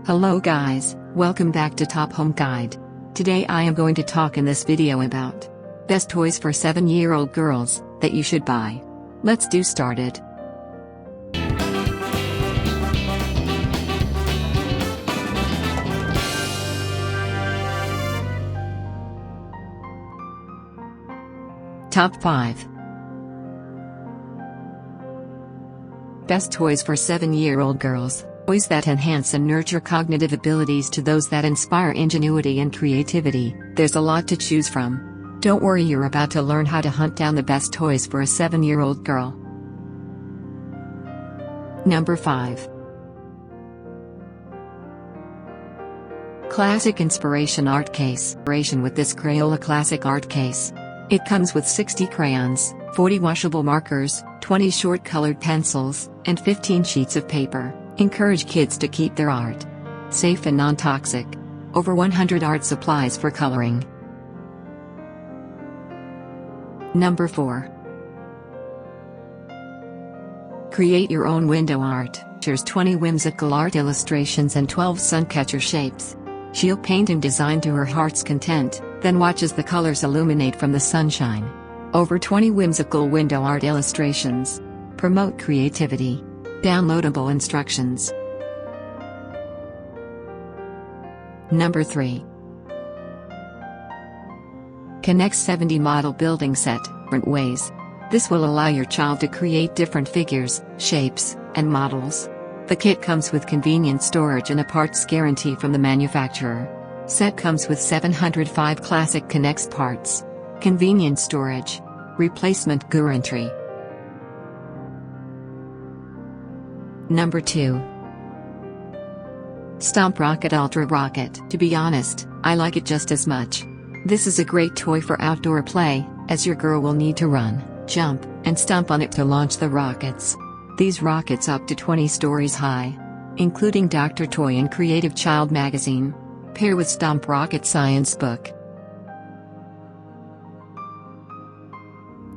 Hello guys, welcome back to Top Home Guide. Today I am going to talk in this video about best toys for 7-year-old girls that you should buy. Let's do started. Top 5 Best toys for 7-year-old girls. Toys that enhance and nurture cognitive abilities to those that inspire ingenuity and creativity. There's a lot to choose from. Don't worry, you're about to learn how to hunt down the best toys for a 7-year-old girl. Number 5. Classic Inspiration Art Case. With this Crayola Classic Art Case. It comes with 60 crayons, 40 washable markers, 20 short colored pencils, and 15 sheets of paper. Encourage kids to keep their art safe and non-toxic. Over 100 art supplies for coloring. Number 4. Create your own window art. There's 20 whimsical art illustrations and 12 suncatcher shapes. She'll paint and design to her heart's content, then watch as the colors illuminate from the sunshine. Over 20 whimsical window art illustrations. Promote creativity. Downloadable instructions. Number 3. Connect 70 model building set different ways. This will allow your child to create different figures, shapes, and models. The kit comes with convenient storage and a parts guarantee from the manufacturer. Set comes with 705 classic Connects parts. Convenient storage. Replacement guarantee. Number 2. Stomp Rocket Ultra Rocket. To be honest, I like it just as much. This is a great toy for outdoor play, as your girl will need to run, jump, and stomp on it to launch the rockets. These rockets up to 20 stories high. Including Dr. Toy and Creative Child magazine. Pair with Stomp Rocket Science book.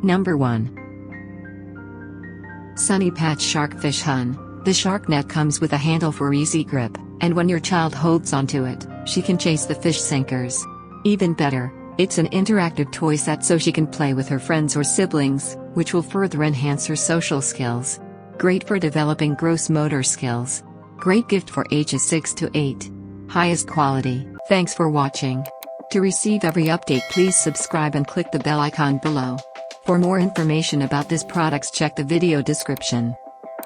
Number 1. Sunny Patch Sharkfish Hun. The shark net comes with a handle for easy grip, and when your child holds onto it, she can chase the fish sinkers. Even better, it's an interactive toy set so she can play with her friends or siblings, which will further enhance her social skills. Great for developing gross motor skills. Great gift for ages 6 to 8. Highest quality. Thanks for watching. To receive every update, please subscribe and click the bell icon below. For more information about this products, check the video description.